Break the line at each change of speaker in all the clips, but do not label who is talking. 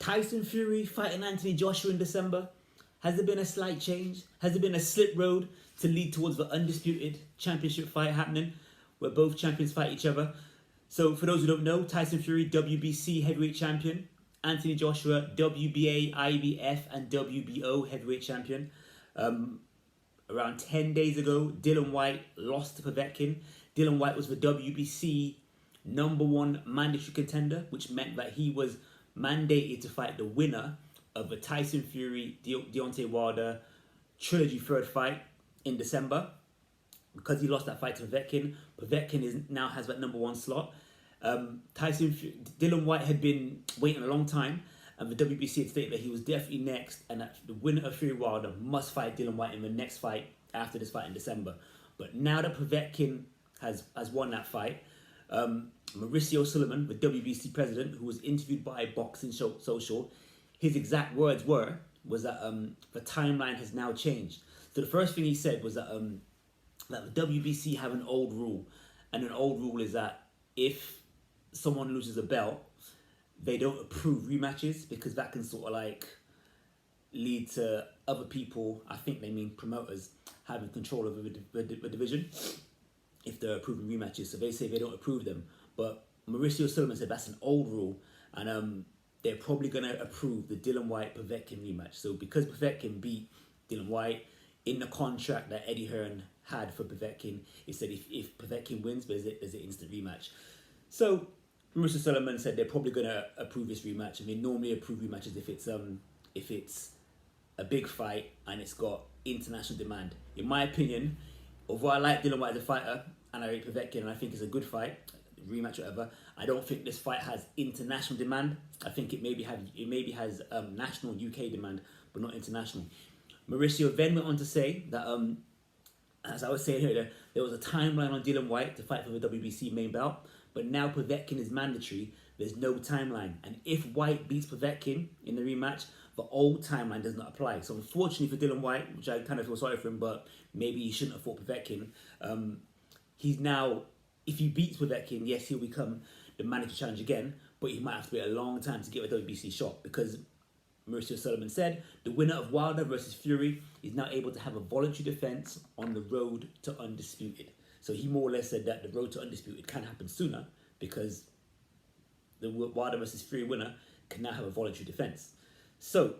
Tyson Fury fighting Anthony Joshua in December. Has there been a slight change? Has there been a slip road to lead towards the undisputed championship fight happening, where both champions fight each other? So for those who don't know, Tyson Fury, WBC heavyweight champion. Anthony Joshua, WBA, IBF, and WBO heavyweight champion. Around 10 days ago, Dillian Whyte lost to Povetkin. Dillian Whyte was the WBC #1 mandatory contender, which meant that he was mandated to fight the winner of the Tyson Fury, Deontay Wilder trilogy third fight in December. Because he lost that fight to Povetkin, Povetkin now has that #1 slot. Dillian Whyte had been waiting a long time, and the WBC had stated that he was definitely next, and that the winner of Fury Wilder must fight Dillian Whyte in the next fight after this fight in December. But now that Povetkin has won that fight, Mauricio Sullivan, the WBC president, who was interviewed by Boxing Social, his exact words was that the timeline has now changed. So the first thing he said was that the WBC have an old rule, and an old rule is that if someone loses a belt, they don't approve rematches, because that can sort of like lead to other people, I think they mean promoters, having control over the division if they're approving rematches. So they say they don't approve them. But Mauricio Sullivan said that's an old rule, and they're probably going to approve the Dillian Whyte-Povetkin rematch. So because Povetkin beat Dillian Whyte, in the contract that Eddie Hearn had for Povetkin, it said if Povetkin wins, there's an instant rematch. So Mauricio Sullivan said they're probably going to approve this rematch, and they normally approve rematches if it's a big fight and it's got international demand. In my opinion, although I like Dillian Whyte as a fighter and I rate Povetkin and I think it's a good fight, rematch whatever, I don't think this fight has international demand. I think it maybe has national UK demand, but not international. Mauricio then went on to say that as I was saying earlier, there was a timeline on Dillian Whyte to fight for the WBC main belt, but now Povetkin is mandatory. There's no timeline, and if Whyte beats Povetkin in the rematch, the old timeline does not apply. So unfortunately for Dillian Whyte, which I kind of feel sorry for him, but maybe he shouldn't have fought Povetkin. He's now, if he beats Povetkin, yes, he'll become the mandatory challenge again, but he might have to wait a long time to get a WBC shot, because Mauricio Sullivan said the winner of Wilder versus Fury is now able to have a voluntary defense on the road to undisputed. So he more or less said that the road to undisputed can happen sooner, because the Wilder versus Fury winner can now have a voluntary defense. So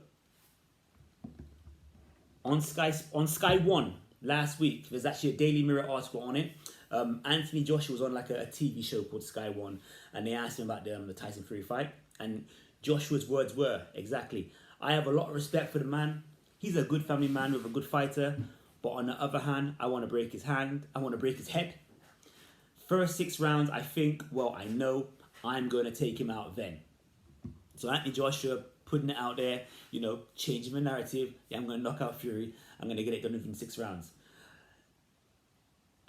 on Sky One last week, there's actually a Daily Mirror article on it. Anthony Joshua was on like a TV show called Sky One, and they asked him about the Tyson Fury fight, and Joshua's words were exactly, "I have a lot of respect for the man. He's a good family man with a good fighter, but on the other hand, I want to break his hand. I want to break his head. First 6 rounds, I know I'm going to take him out then." So Anthony Joshua putting it out there, changing the narrative. Yeah, I'm going to knock out Fury. I'm going to get it done within 6 rounds.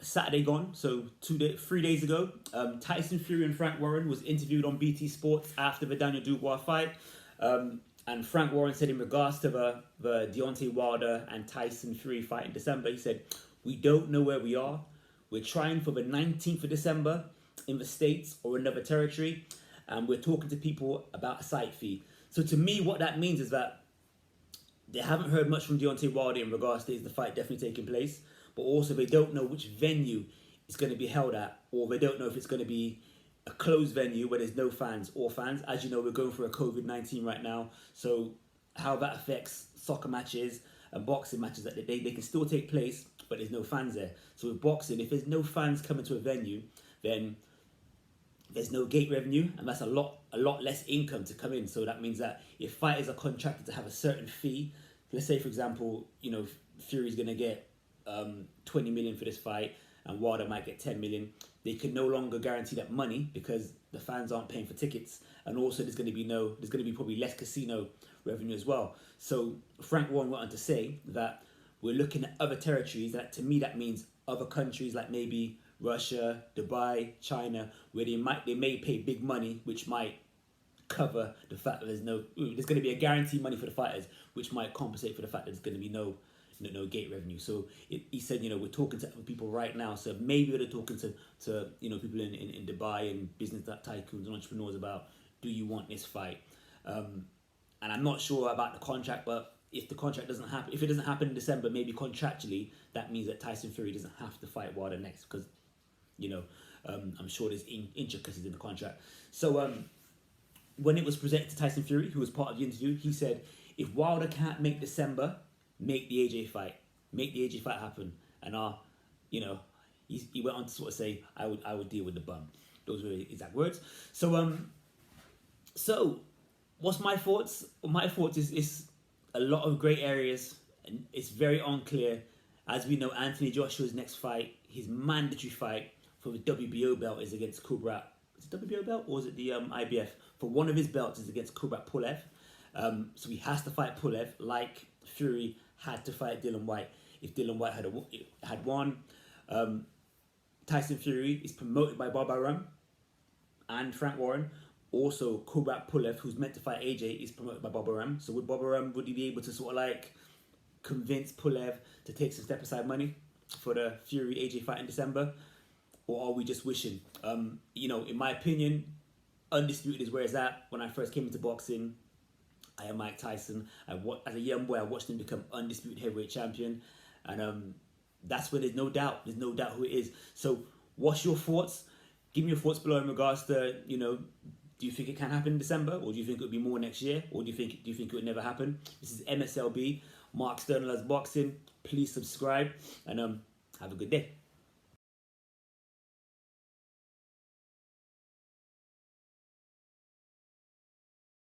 Saturday gone, so 3 days ago, Tyson Fury and Frank Warren was interviewed on BT Sports after the Daniel Dubois fight. And Frank Warren said in regards to the Deontay Wilder and Tyson Fury fight in December, he said, "We don't know where we are. We're trying for the 19th of December in the States or another territory, and we're talking to people about a site fee." So to me, what that means is that they haven't heard much from Deontay Wilder in regards to is the fight definitely taking place, but also they don't know which venue it's going to be held at, or they don't know if it's going to be a closed venue where there's no fans or fans. As you know, we're going through a COVID-19 right now, so how that affects soccer matches and boxing matches, that they can still take place, but there's no fans there. So with boxing, if there's no fans coming to a venue, then there's no gate revenue, and that's a lot less income to come in. So that means that if fighters are contracted to have a certain fee, let's say for example, Fury's going to get 20 million for this fight, and Wilder might get 10 million. They can no longer guarantee that money because the fans aren't paying for tickets, and also there's going to be probably less casino revenue as well. So Frank Warren went on to say that we're looking at other territories. That to me that means other countries like maybe Russia, Dubai, China, where they may pay big money, which might cover the fact that there's going to be a guaranteed money for the fighters, which might compensate for the fact that there's going to be no gate revenue. So he said, we're talking to people right now. So maybe we're talking to people in Dubai and business tycoons and entrepreneurs about, do you want this fight? and I'm not sure about the contract, but if the contract doesn't happen, if it doesn't happen in December, maybe contractually that means that Tyson Fury doesn't have to fight Wilder next, because you know, I'm sure there's intricacies in the contract. So when it was presented to Tyson Fury, who was part of the interview, he said, if Wilder can't make December, make the AJ fight. Make the AJ fight happen. And you know, he went on to sort of say, I would deal with the bum. Those were his exact words. So what's my thoughts? My thoughts is a lot of grey areas, and it's very unclear. As we know, Anthony Joshua's next fight, his mandatory fight for the WBO belt is against Kubrat. Is it WBO belt or is it the IBF? For one of his belts is against Kubrat Pulev. So he has to fight Pulev, like Fury had to fight Dylan White. If Dylan White had won, Tyson Fury is promoted by Bob Arum and Frank Warren. Also, Kubrat Pulev, who's meant to fight AJ, is promoted by Bob Arum. So would Bob Arum, would he be able to sort of like convince Pulev to take some step aside money for the Fury AJ fight in December? Or are we just wishing? You know, in my opinion, Undisputed is where it's at. When I first came into boxing, I am Mike Tyson. As a young boy, I watched him become undisputed heavyweight champion. And that's where there's no doubt. There's no doubt who it is. So what's your thoughts? Give me your thoughts below in regards to, you know, do you think it can happen in December? Or do you think it would be more next year? Or do you think it would never happen? This is MSLB. Mark Stern loves boxing. Please subscribe. And have a good day.